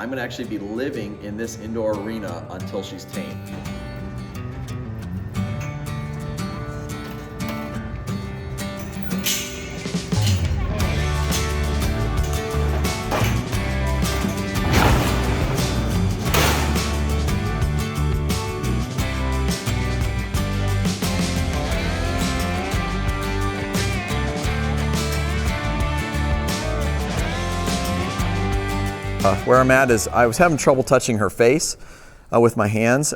I'm gonna actually be living in this indoor arena until she's tamed. Where I'm at is I was having trouble touching her face with my hands,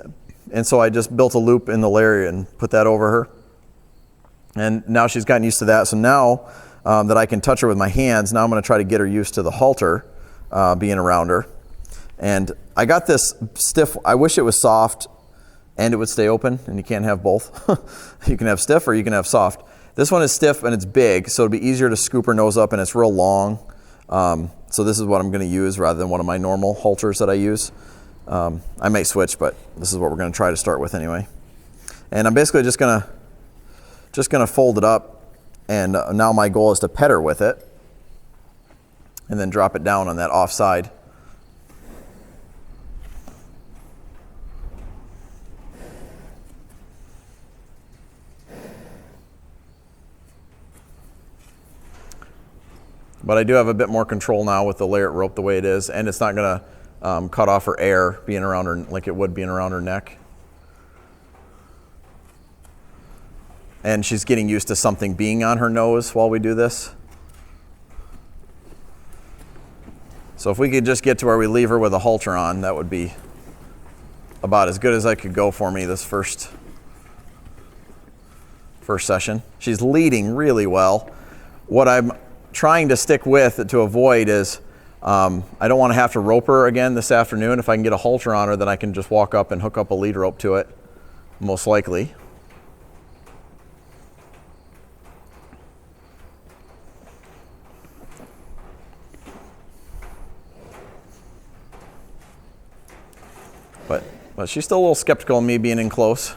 and so I just built a loop in the lariat and put that over her. And now she's gotten used to that, so now that I can touch her with my hands, now I'm going to try to get her used to the halter being around her. And I got this stiff, I wish it was soft and it would stay open, and you can't have both. You can have stiff or you can have soft. This one is stiff and it's big, so it'll be easier to scoop her nose up, and it's real long. So this is what I'm going to use rather than one of my normal halters that I use. I may switch, but this is what we're going to try to start with anyway. And I'm basically just going to fold it up, and now my goal is to pet her with it and then drop it down on that offside. But I do have a bit more control now with the lariat rope the way it is, and it's not going to cut off her air being around her like it would being around her neck. And she's getting used to something being on her nose while we do this. So if we could just get to where we leave her with a halter on, that would be about as good as I could go for me this first session. She's leading really well. What I'm trying to stick with to avoid is I don't want to have to rope her again this afternoon. If I can get a halter on her, then I can just walk up and hook up a lead rope to it, most likely. But she's still a little skeptical of me being in close.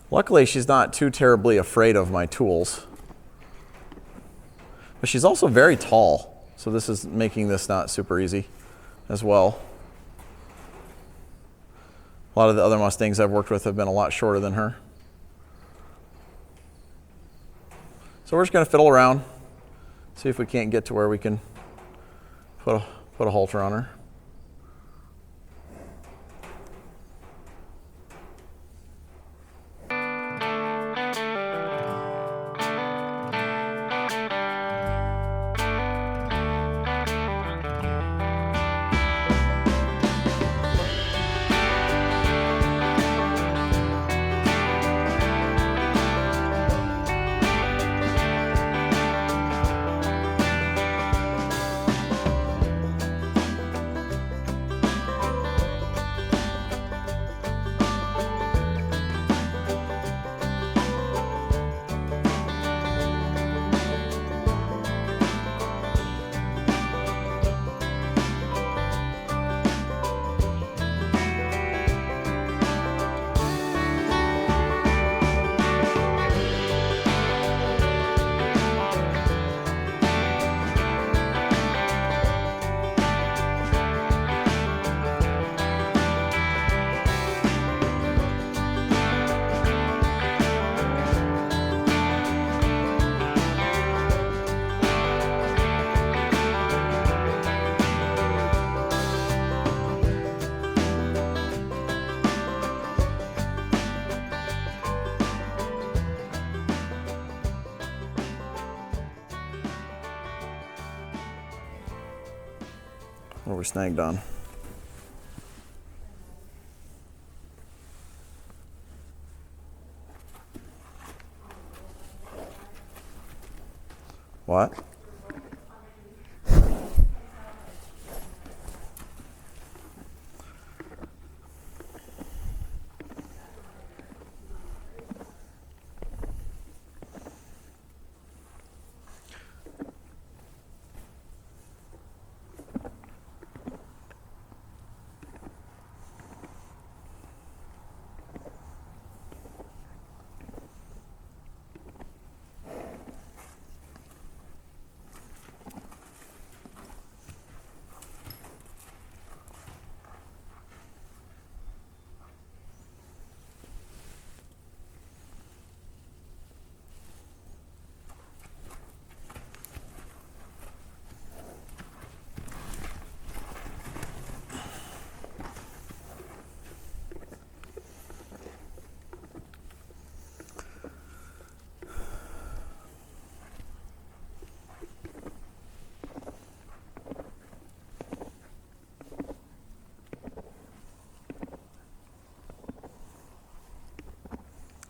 Luckily, she's not too terribly afraid of my tools. But she's also very tall, so this is making this not super easy as well. A lot of the other Mustangs I've worked with have been a lot shorter than her. So we're just going to fiddle around, see if we can't get to where we can put a halter on her. What we're snagged on. What?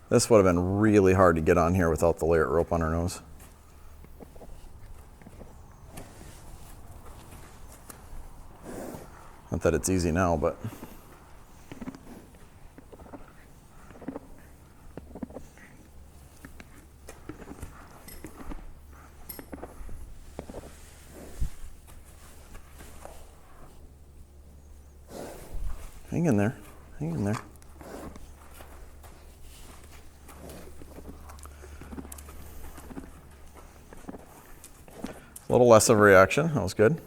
This would have been really hard to get on here without the layer rope on her nose. Not that it's easy now, but hang in there, hang in there. A little less of a reaction, that was good.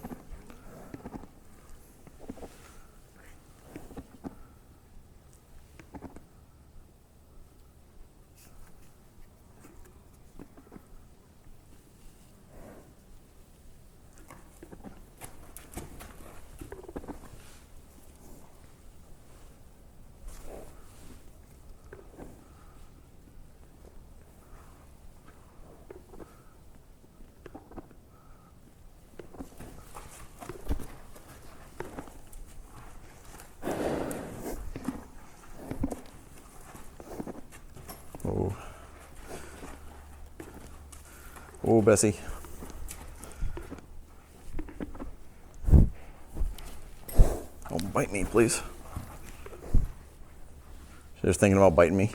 Oh. Oh, Bessie. Don't bite me, please. She's just thinking about biting me.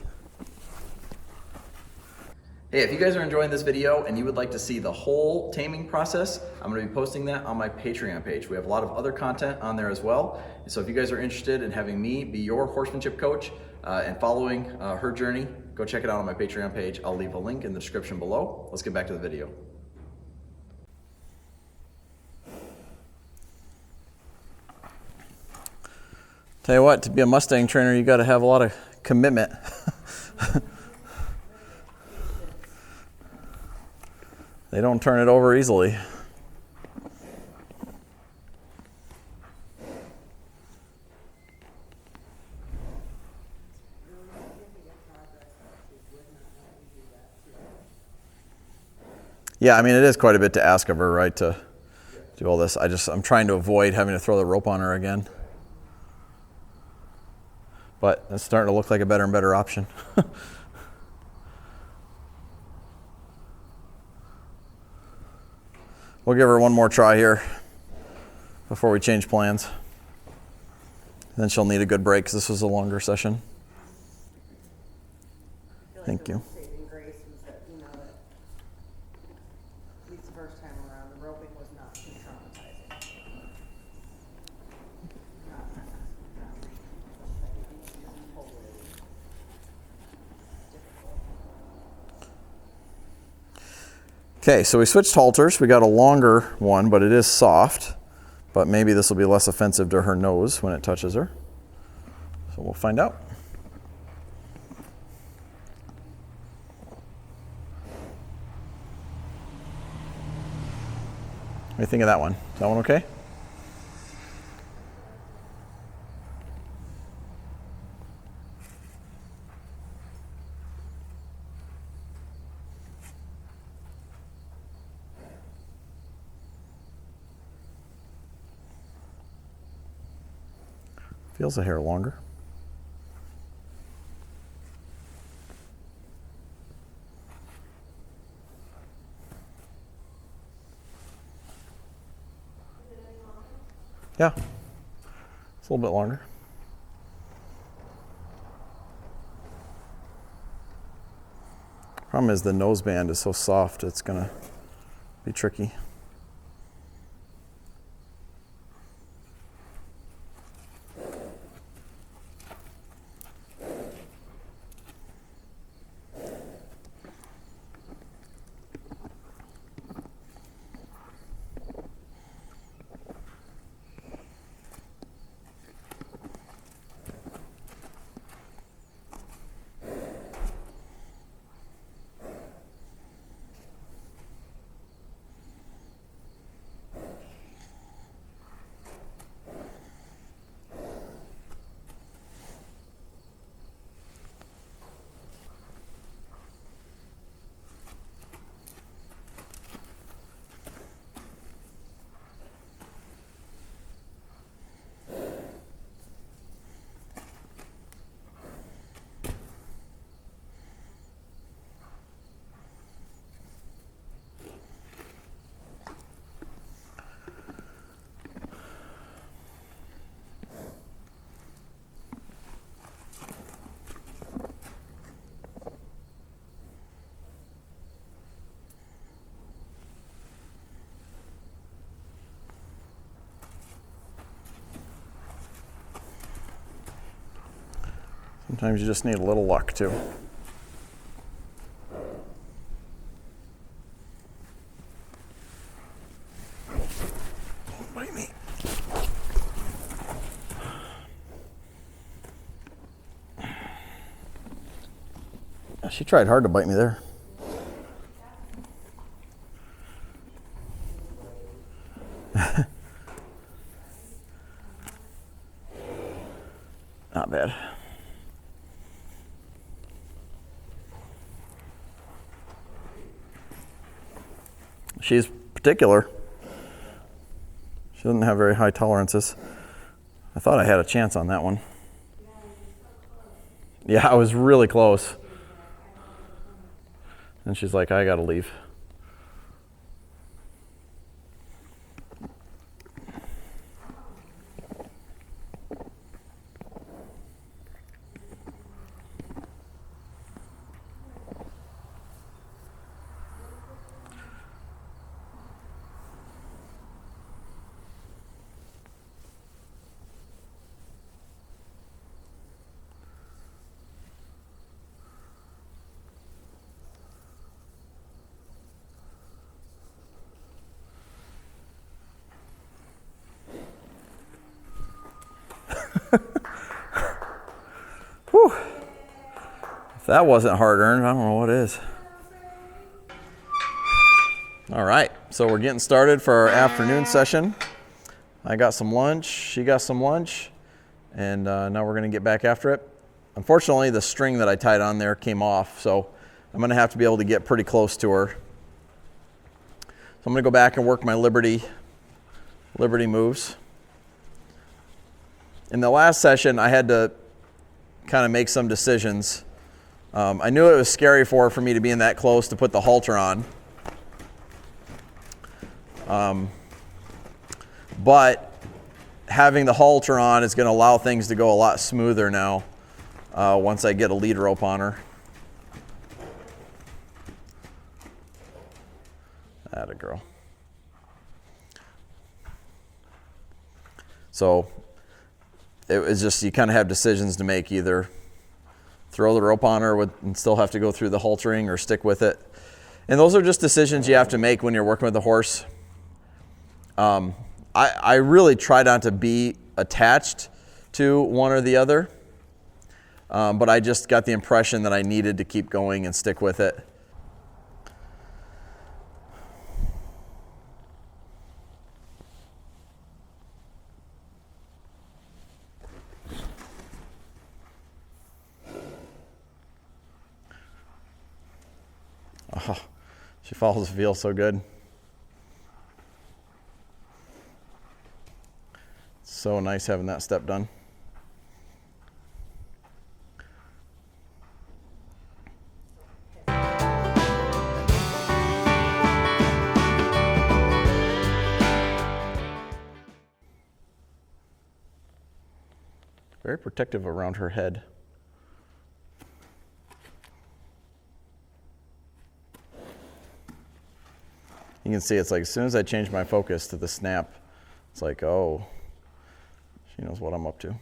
Hey, if you guys are enjoying this video and you would like to see the whole taming process, I'm going to be posting that on my Patreon page. We have a lot of other content on there as well. So if you guys are interested in having me be your horsemanship coach and following her journey, go check it out on my Patreon page. I'll leave a link in the description below. Let's get back to the video. Tell you what, to be a Mustang trainer, you got to have a lot of commitment. They don't turn it over easily. Yeah, I mean, it is quite a bit to ask of her, right, to do all this. I'm trying to avoid having to throw the rope on her again. But it's starting to look like a better and better option. We'll give her one more try here before we change plans. Then she'll need a good break because this was a longer session. Thank you. Saving grace was that, that at least the first time around, the roping was not too traumatizing. Okay, so we switched halters. We got a longer one, but it is soft. But maybe this will be less offensive to her nose when it touches her. So we'll find out. What do you think of that one? Is that one okay? Feels a hair longer. Yeah, it's a little bit longer. Problem is the nose band is so soft, it's gonna be tricky. Sometimes you just need a little luck too. Don't bite me. She tried hard to bite me there. Not bad. She's particular. She doesn't have very high tolerances. I thought I had a chance on that one. Yeah, I was really close. And she's like, I gotta leave. Whew. If that wasn't hard earned, I don't know what is. All right, so we're getting started for our afternoon session. I got some lunch, she got some lunch, and now we're gonna get back after it. Unfortunately, the string that I tied on there came off, so I'm gonna have to be able to get pretty close to her. So I'm gonna go back and work my Liberty moves. In the last session, I had to kind of make some decisions. I knew it was scary for me to be in that close to put the halter on. But having the halter on is going to allow things to go a lot smoother now once I get a lead rope on her. Atta girl. So it was just, you kind of have decisions to make, either throw the rope on her and still have to go through the haltering, or stick with it. And those are just decisions you have to make when you're working with the horse. I really try not to be attached to one or the other, but I just got the impression that I needed to keep going and stick with it. Oh, she follows the feel so good. So nice having that step done. Very protective around her head. You can see it's like as soon as I change my focus to the snap, it's like, oh, she knows what I'm up to.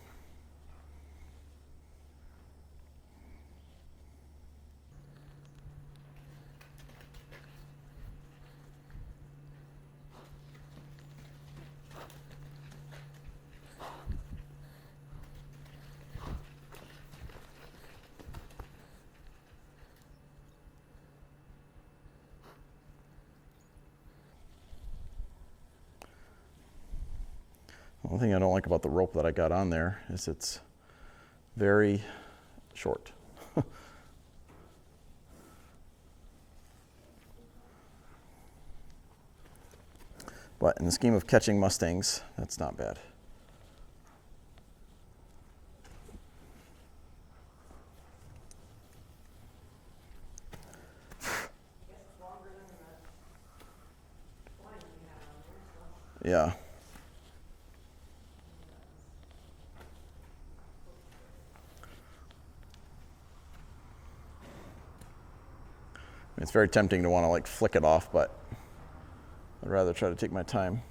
One thing I don't like about the rope that I got on there is it's very short. But in the scheme of catching Mustangs, that's not bad. Yeah. It's very tempting to want to like flick it off, but I'd rather try to take my time.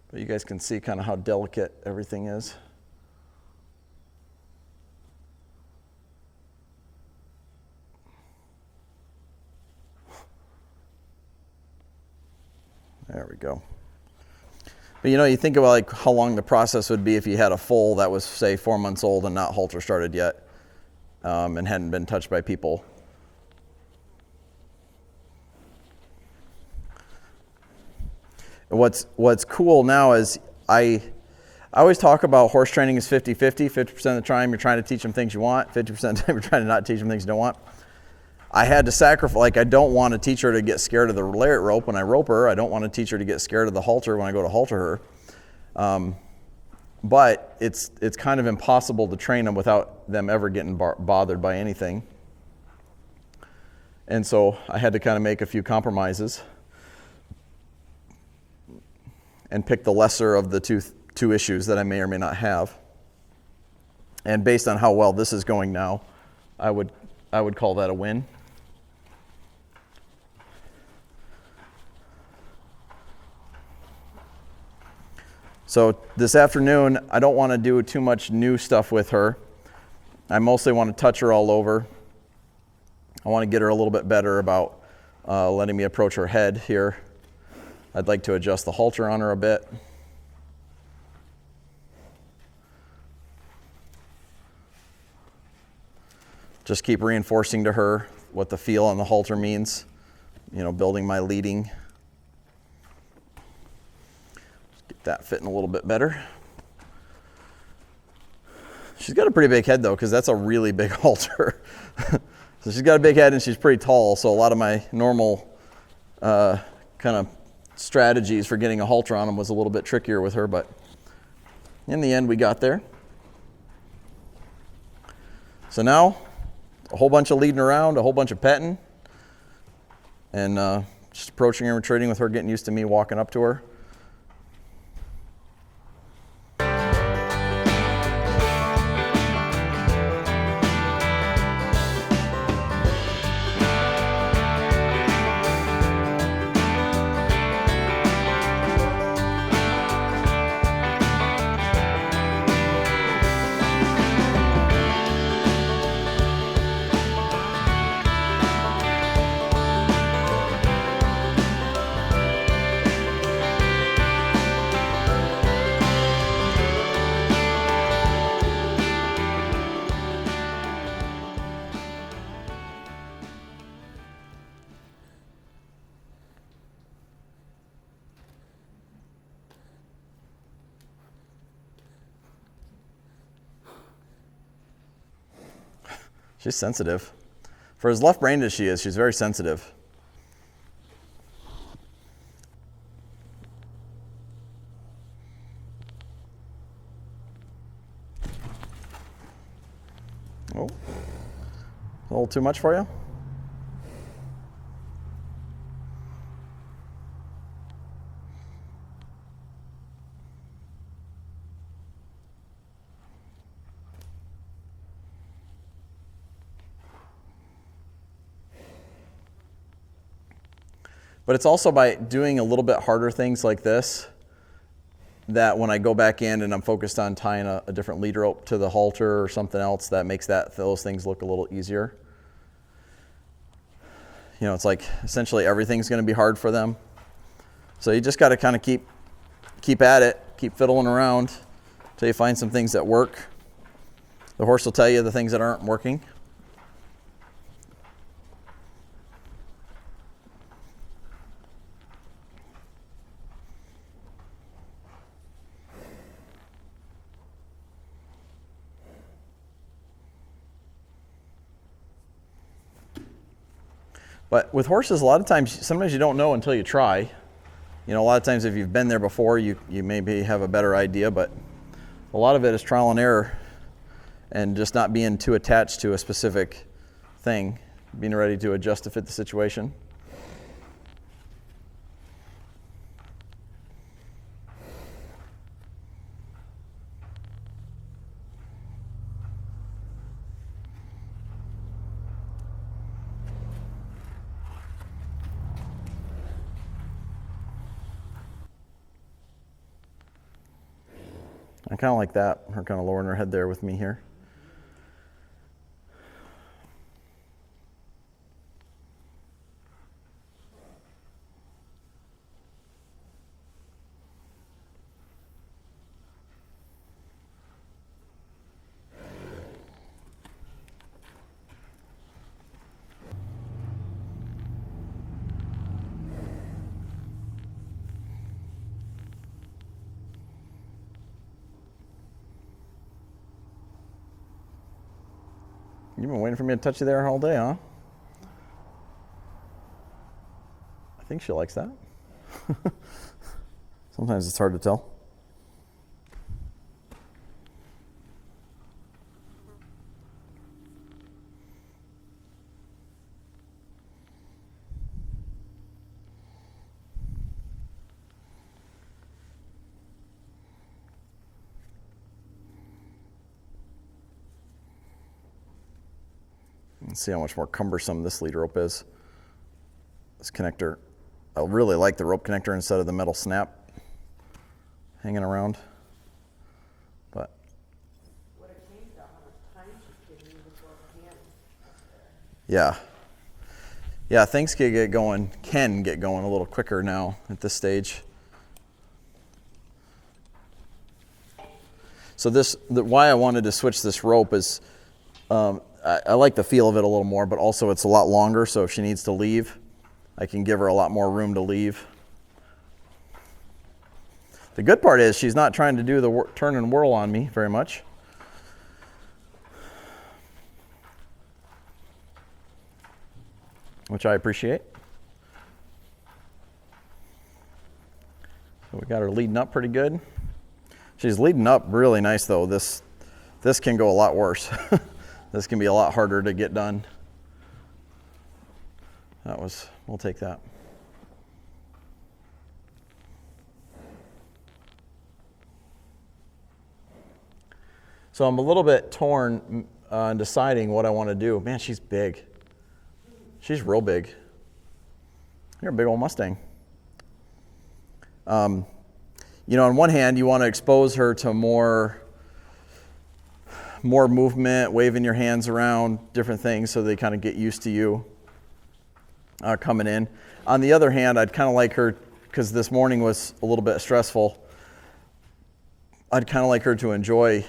But you guys can see kind of how delicate everything is. There we go. But you know, you think about like how long the process would be if you had a foal that was, say, 4 months old and not halter started yet, and hadn't been touched by people. What's cool now is I always talk about horse training is 50-50. 50% of the time you're trying to teach them things you want. 50% of the time you're trying to not teach them things you don't want. I had to sacrifice, like I don't want to teach her to get scared of the lariat rope when I rope her. I don't want to teach her to get scared of the halter when I go to halter her. But it's kind of impossible to train them without them ever getting bothered by anything. And so I had to kind of make a few compromises and pick the lesser of the two issues that I may or may not have. And based on how well this is going now, I would call that a win. So this afternoon, I don't want to do too much new stuff with her. I mostly want to touch her all over. I want to get her a little bit better about letting me approach her head here. I'd like to adjust the halter on her a bit. Just keep reinforcing to her what the feel on the halter means, you know, building my leading. Get that fitting a little bit better. She's got a pretty big head though, because that's a really big halter. So she's got a big head and she's pretty tall, so a lot of my normal kind of strategies for getting a halter on them was a little bit trickier with her, but in the end we got there. So now, a whole bunch of leading around, a whole bunch of petting, and just approaching her and retreating with her, getting used to me walking up to her. She's sensitive. For as left-brained as she is, she's very sensitive. Oh, a little too much for you? But it's also by doing a little bit harder things like this that when I go back in and I'm focused on tying a different lead rope to the halter or something else, that makes those things look a little easier. You know, it's like essentially everything's going to be hard for them. So you just got to kind of keep at it, keep fiddling around until you find some things that work. The horse will tell you the things that aren't working. But with horses, a lot of times, sometimes you don't know until you try. You know, a lot of times if you've been there before, you maybe have a better idea, but a lot of it is trial and error and just not being too attached to a specific thing, being ready to adjust to fit the situation. I kind of like that, her kind of lowering her head there with me here. You've been waiting for me to touch you there all day, huh? I think she likes that. Sometimes it's hard to tell. Let's see how much more cumbersome this lead rope is. This connector, I really like the rope connector instead of the metal snap hanging around. But What it came to, how much time she's giving you before it yeah, things can get going a little quicker now at this stage. So why I wanted to switch this rope is I like the feel of it a little more, but also it's a lot longer, so if she needs to leave, I can give her a lot more room to leave. The good part is she's not trying to do the turn and whirl on me very much. Which I appreciate. So we got her leading up pretty good. She's leading up really nice though. This can go a lot worse. This can be a lot harder to get done. We'll take that. So I'm a little bit torn on deciding what I want to do. Man, she's big. She's real big. You're a big old Mustang. On one hand, you want to expose her to more movement, waving your hands around, different things, so they kind of get used to you coming in. On the other hand, I'd kind of like her, because this morning was a little bit stressful, I'd kind of like her to enjoy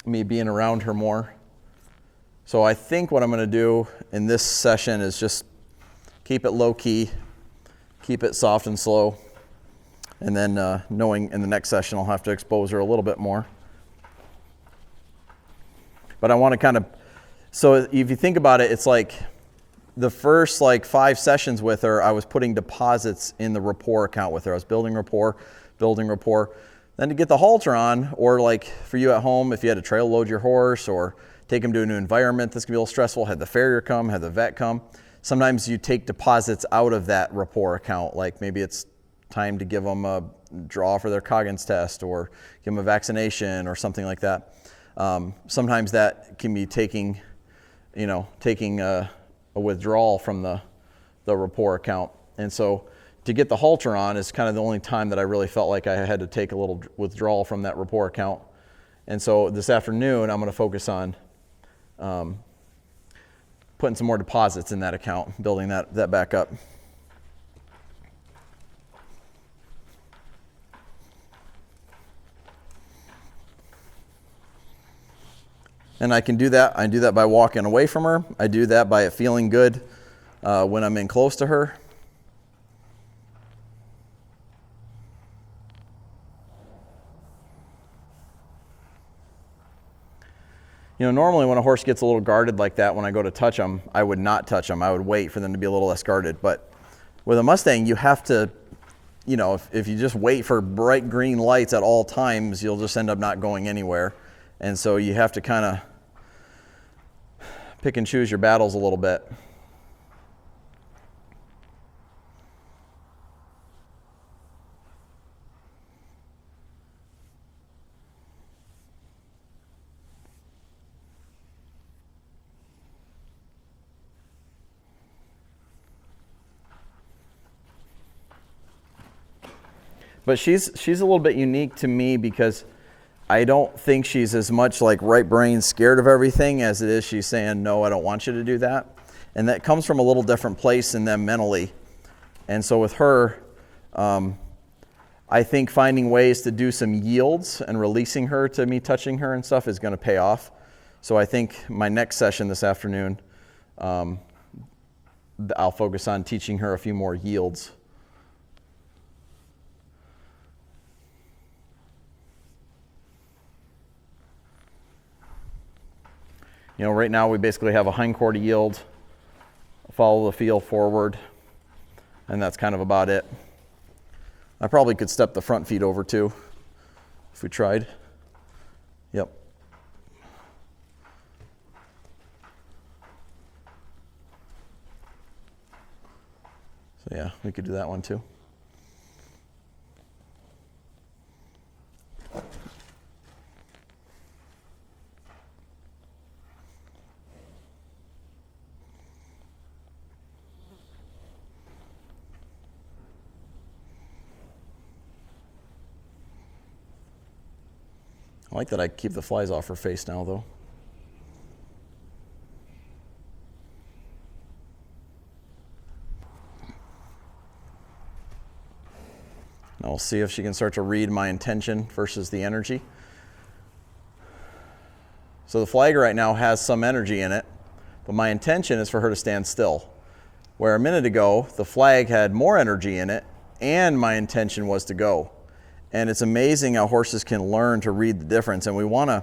me being around her more. So I think what I'm going to do in this session is just keep it low key, keep it soft and slow, and then knowing in the next session I'll have to expose her a little bit more. But I want to kind of, so if you think about it, it's like the first 5 sessions with her, I was putting deposits in the rapport account with her. I was building rapport. Then to get the halter on, or like for you at home, if you had to trail load your horse or take him to a new environment, this can be a little stressful. Had the farrier come, had the vet come. Sometimes you take deposits out of that rapport account, like maybe it's time to give them a draw for their Coggins test or give them a vaccination or something like that. Sometimes that can be taking a withdrawal from the rapport account. And so to get the halter on is kind of the only time that I really felt like I had to take a little withdrawal from that rapport account. And so this afternoon, I'm going to focus on putting some more deposits in that account, building that back up. And I can do that. I do that by walking away from her. I do that by it feeling good when I'm in close to her. Normally when a horse gets a little guarded like that, when I go to touch them, I would not touch them. I would wait for them to be a little less guarded. But with a Mustang, you have to, if you just wait for bright green lights at all times, you'll just end up not going anywhere. And so you have to kind of pick and choose your battles a little bit. But she's a little bit unique to me because I don't think she's as much like right brain scared of everything as it is she's saying, no, I don't want you to do that. And that comes from a little different place in them mentally. And so with her, I think finding ways to do some yields and releasing her to me touching her and stuff is going to pay off. So I think my next session this afternoon, I'll focus on teaching her a few more yields. You know, right now we basically have a hindquarter yield, follow the feel forward, and that's kind of about it. I probably could step the front feet over too, if we tried. Yep. So yeah, we could do that one too. I like that I keep the flies off her face now, though. Now we'll see if she can start to read my intention versus the energy. So the flag right now has some energy in it, but my intention is for her to stand still. Where a minute ago, the flag had more energy in it, and my intention was to go. And it's amazing how horses can learn to read the difference. And we want to,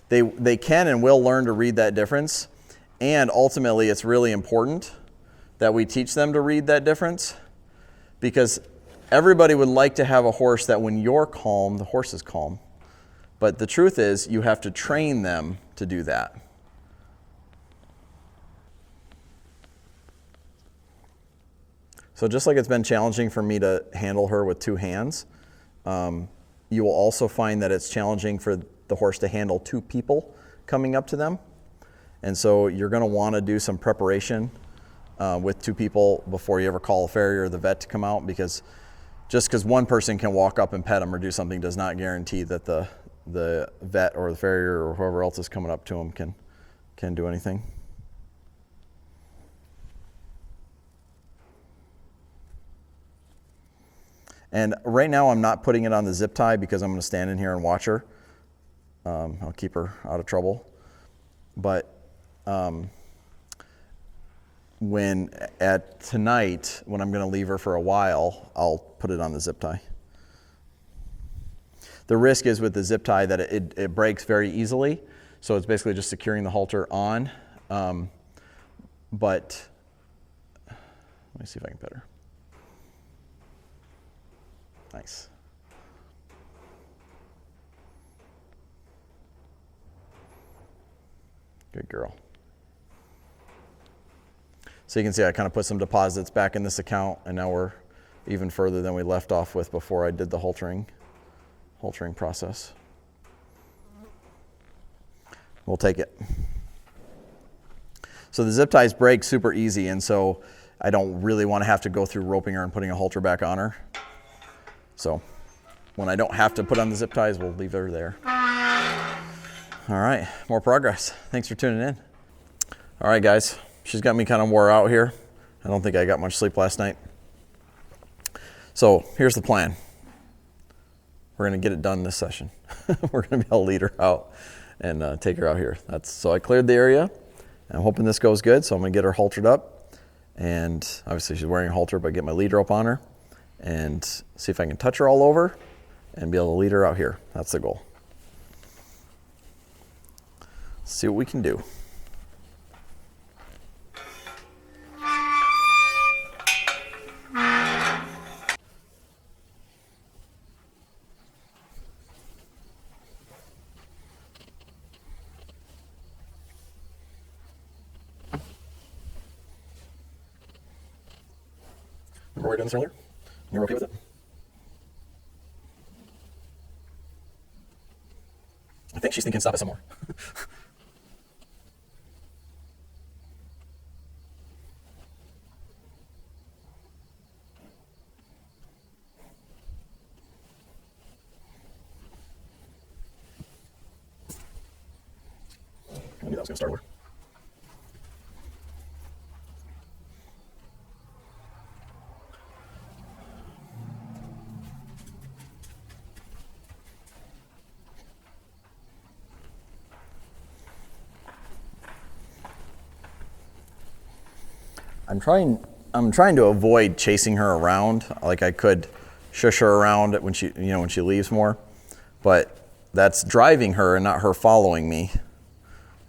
they can and will learn to read that difference. And ultimately, it's really important that we teach them to read that difference, because everybody would like to have a horse that when you're calm, the horse is calm. But the truth is, you have to train them to do that. So just like it's been challenging for me to handle her with two hands, you will also find that it's challenging for the horse to handle two people coming up to them. And so you're going to want to do some preparation with two people before you ever call a farrier or the vet to come out, because just because one person can walk up and pet them or do something does not guarantee that the vet or the farrier or whoever else is coming up to them can do anything. And right now I'm not putting it on the zip tie because I'm going to stand in here and watch her. I'll keep her out of trouble. But tonight, when I'm going to leave her for a while, I'll put it on the zip tie. The risk is with the zip tie that it breaks very easily. So it's basically just securing the halter on. But let me see if I can pet her. Nice. Good girl. So you can see I kind of put some deposits back in this account, and now we're even further than we left off with before I did the haltering process. We'll take it. So the zip ties break super easy, and so I don't really want to have to go through roping her and putting a halter back on her. So when I don't have to put on the zip ties, we'll leave her there. All right, more progress. Thanks for tuning in. All right, guys, she's got me kind of wore out here. I don't think I got much sleep last night. So here's the plan. We're going to get it done this session. We're going to be able to lead her out and take her out here. So I cleared the area. I'm hoping this goes good, so I'm going to get her haltered up. And obviously she's wearing a halter, but get my lead rope on her and see if I can touch her all over and be able to lead her out here. That's the goal. See what we can do. Remember we were doing this earlier? You were okay with it? I think she's thinking stop it somewhere. that was going to start over. I'm trying to avoid chasing her around. Like I could shush her around when she, when she leaves more, but that's driving her and not her following me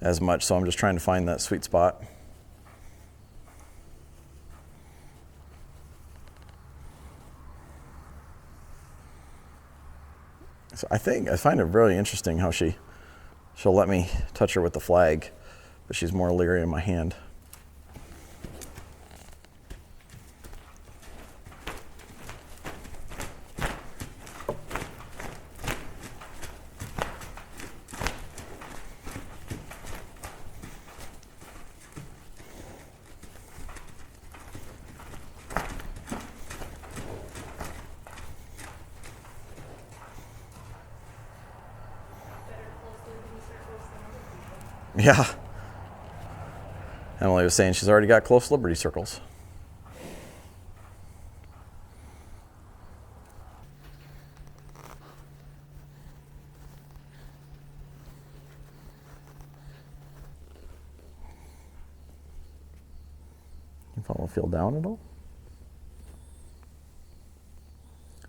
as much. So I'm just trying to find that sweet spot. So I find it really interesting how she'll let me touch her with the flag, but she's more leery in my hand. Yeah. Emily was saying she's already got close liberty circles. You follow the field down at all?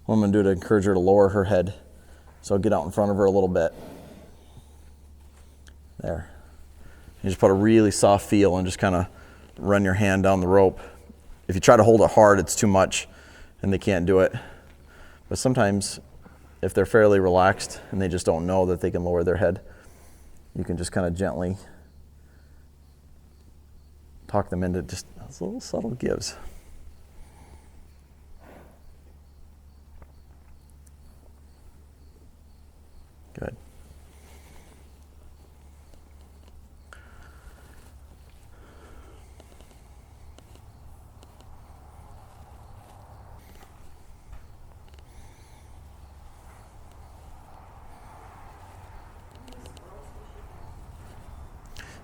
What I'm going to do to encourage her to lower her head. So I'll get out in front of her a little bit. There. You just put a really soft feel and just kind of run your hand down the rope. If you try to hold it hard, it's too much and they can't do it. But sometimes if they're fairly relaxed and they just don't know that they can lower their head, you can just kind of gently talk them into just those little subtle gives. Good.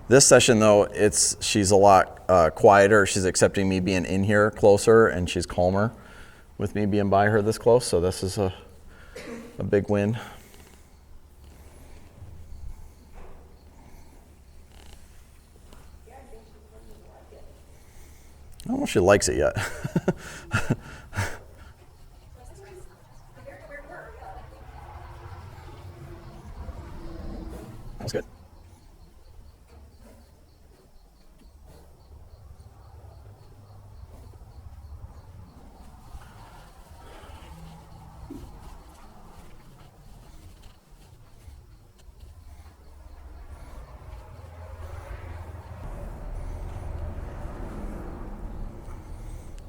This session, though, she's a lot quieter. She's accepting me being in here closer, and she's calmer with me being by her this close. So this is a big win. I don't know if she likes it yet. That's good.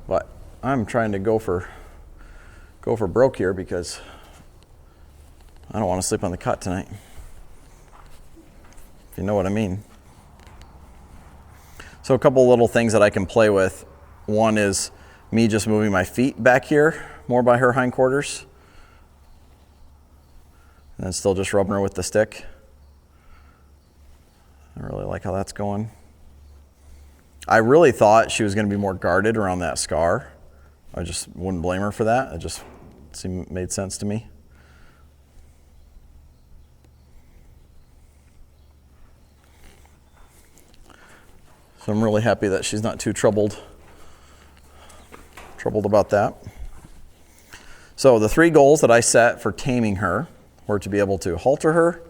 But I'm trying to go for broke here because I don't want to sleep on the cot tonight. If you know what I mean. So a couple little things that I can play with. One is me just moving my feet back here more by her hindquarters. And then still just rubbing her with the stick. I really like how that's going. I really thought she was going to be more guarded around that scar. I just wouldn't blame her for that. It just made sense to me. So I'm really happy that she's not too troubled about that. So the 3 goals that I set for taming her were to be able to halter her,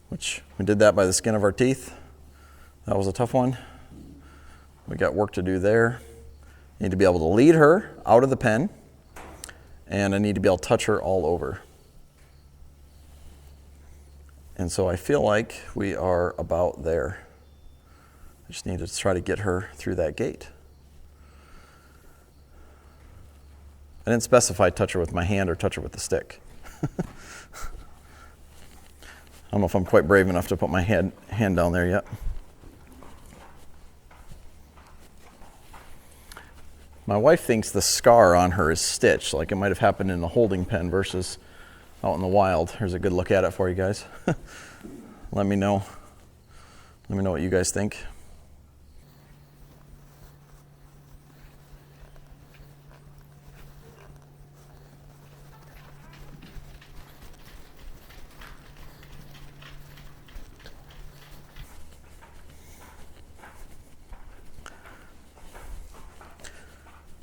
which we did that by the skin of our teeth. That was a tough one. We got work to do there. I need to be able to lead her out of the pen, and I need to be able to touch her all over. And so I feel like we are about there. I just need to try to get her through that gate. I didn't specify touch her with my hand or touch her with the stick. I don't know if I'm quite brave enough to put my hand down there yet. My wife thinks the scar on her is stitched, like it might have happened in the holding pen versus out in the wild. Here's a good look at it for you guys. Let me know Let me know what you guys think.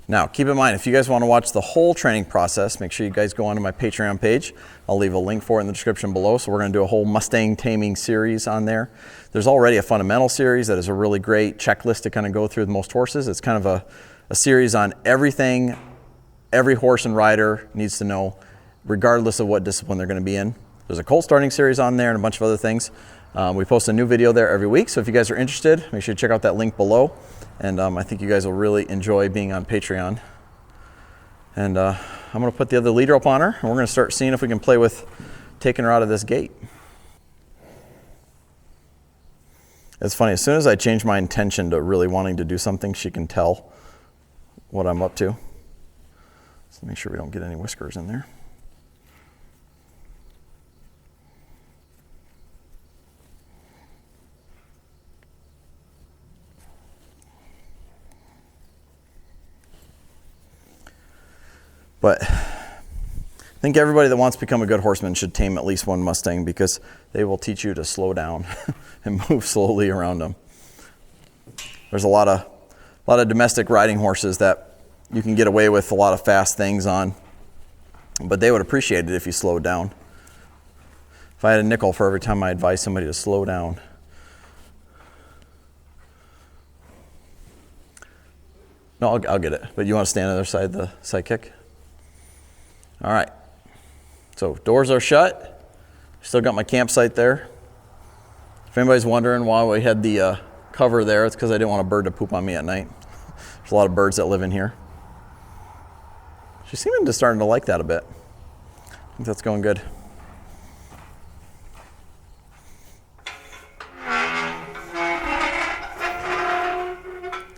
Now, keep in mind, if you guys want to watch the whole training process, make sure you guys go onto my Patreon page. I'll leave a link for it in the description below. So we're going to do a whole Mustang taming series on there. There's already a fundamental series that is a really great checklist to kind of go through with most horses. It's kind of a series on everything every horse and rider needs to know, regardless of what discipline they're going to be in. There's a colt starting series on there and a bunch of other things. We post a new video there every week. So if you guys are interested, make sure you check out that link below. And I think you guys will really enjoy being on Patreon. And I'm going to put the other lead rope on her, and we're going to start seeing if we can play with taking her out of this gate. It's funny, as soon as I change my intention to really wanting to do something, she can tell what I'm up to. So make sure we don't get any whiskers in there. But I think everybody that wants to become a good horseman should tame at least one Mustang, because they will teach you to slow down and move slowly around them. There's a lot of domestic riding horses that you can get away with a lot of fast things on, but they would appreciate it if you slowed down. If I had a nickel for every time I advise somebody to slow down. No, I'll get it. But you want to stand on the other side of the side kick? All right, so doors are shut. Still got my campsite there. If anybody's wondering why we had the cover there, it's because I didn't want a bird to poop on me at night. There's a lot of birds that live in here. She's seeming to starting to like that a bit. I think that's going good.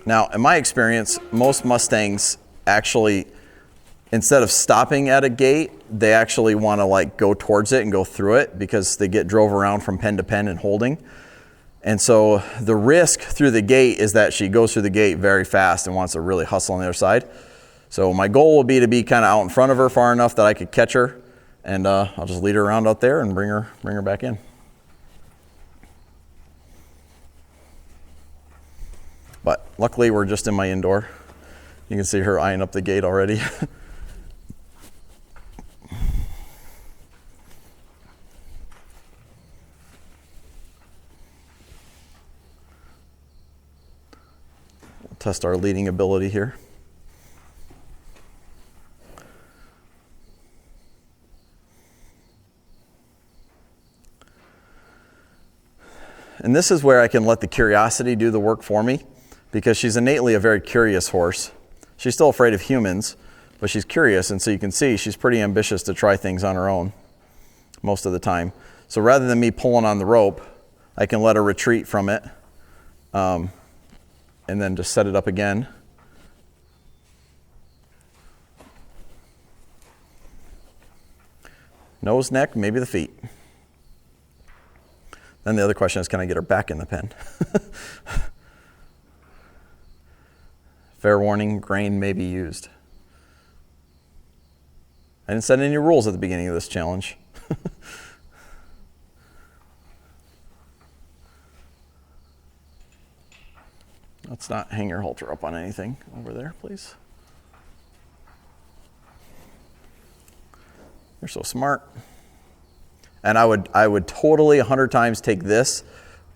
Now, in my experience, most Mustangs actually, instead of stopping at a gate, they actually want to like go towards it and go through it, because they get drove around from pen to pen and holding. And so the risk through the gate is that she goes through the gate very fast and wants to really hustle on the other side. So my goal will be to be kind of out in front of her far enough that I could catch her, and I'll just lead her around out there and bring her back in. But luckily we're just in my indoor. You can see her eyeing up the gate already. We'll test our leading ability here. And this is where I can let the curiosity do the work for me, because she's innately a very curious horse. She's still afraid of humans, but she's curious, and so you can see she's pretty ambitious to try things on her own most of the time. So rather than me pulling on the rope, I can let her retreat from it, and then just set it up again. Nose, neck, maybe the feet. Then the other question is, can I get her back in the pen? Fair warning, grain may be used. I didn't set any rules at the beginning of this challenge. Let's not hang your halter up on anything over there, please. You're so smart. And I would totally 100 times take this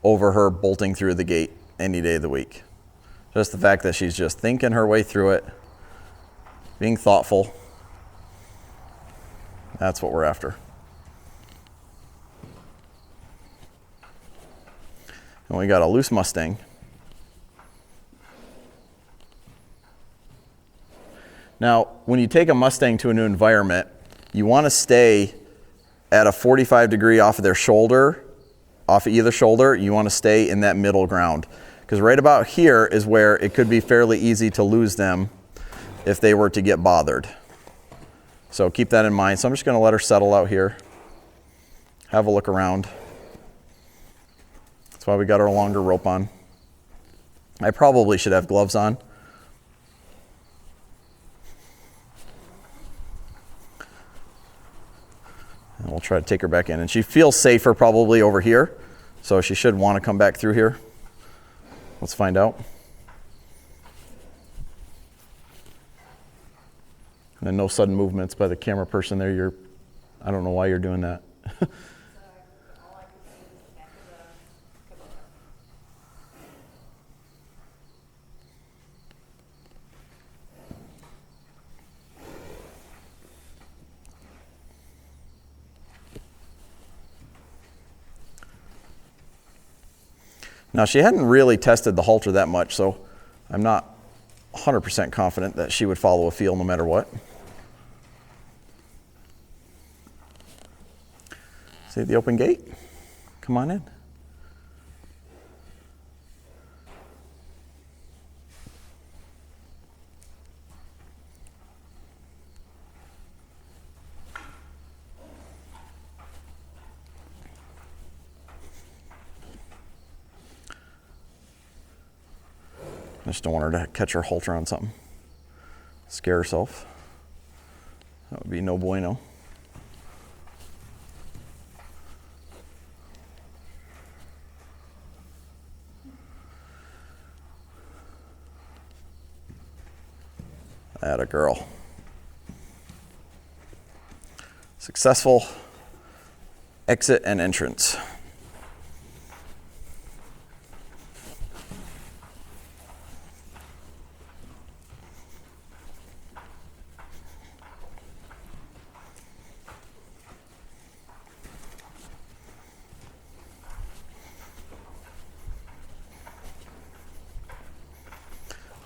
over her bolting through the gate any day of the week. Just the fact that she's just thinking her way through it, being thoughtful. That's what we're after. And we got a loose Mustang. Now, when you take a Mustang to a new environment, you want to stay at a 45 degree off of their shoulder, off of either shoulder. You want to stay in that middle ground, because right about here is where it could be fairly easy to lose them if they were to get bothered. So keep that in mind. So I'm just going to let her settle out here, have a look around. That's That's why we got our longer rope on. I probably should have gloves on. And we'll try to take her back in. And she feels safer probably over here, so she should want to come back through here. Let's find out. And no sudden movements by the camera person there. I don't know why you're doing that. Now, she hadn't really tested the halter that much, so I'm not 100% confident that she would follow a feel no matter what. See the open gate? Come on in. I just don't want her to catch her halter on something. Scare herself. That would be no bueno. Atta girl. Successful exit and entrance.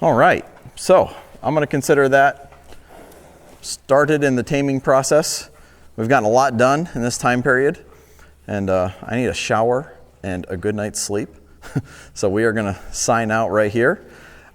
All right, so I'm going to consider that started in the taming process. We've gotten a lot done in this time period, and I need a shower and a good night's sleep. So we are going to sign out right here.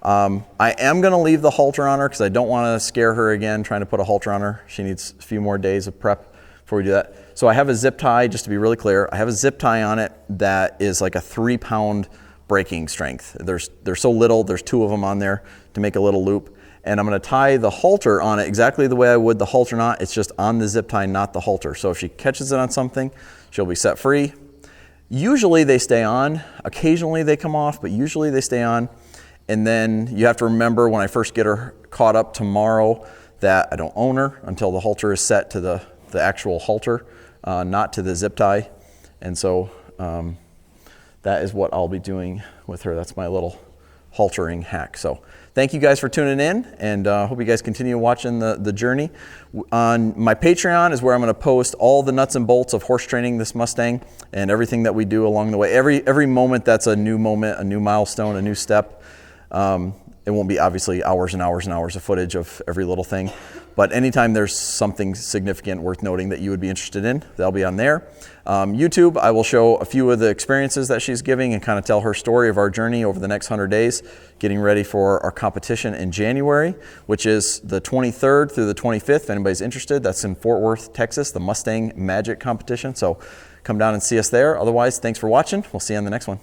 I am going to leave the halter on her because I don't want to scare her again trying to put a halter on her. She needs a few more days of prep before we do that. So I have a zip tie, just to be really clear. I have a zip tie on it that is like a 3-pound breaking strength. They're so little, there's 2 of them on there to make a little loop. And I'm going to tie the halter on it exactly the way I would the halter knot. It's just on the zip tie, not the halter. So if she catches it on something, she'll be set free. Usually they stay on. Occasionally they come off, but usually they stay on. And then you have to remember when I first get her caught up tomorrow that I don't own her until the halter is set to the actual halter, not to the zip tie. And so that is what I'll be doing with her. That's my little haltering hack. So thank you guys for tuning in, and hope you guys continue watching the journey. On my Patreon is where I'm going to post all the nuts and bolts of horse training this Mustang and everything that we do along the way. Every moment that's a new moment, a new milestone, a new step. It won't be obviously hours and hours and hours of footage of every little thing, but anytime there's something significant worth noting that you would be interested in, that'll be on there. YouTube, I will show a few of the experiences that she's giving and kind of tell her story of our journey over the next 100 days, getting ready for our competition in January, which is the 23rd through the 25th. If anybody's interested, that's in Fort Worth, Texas, the Mustang Magic competition. So come down and see us there. Otherwise, thanks for watching. We'll see you on the next one.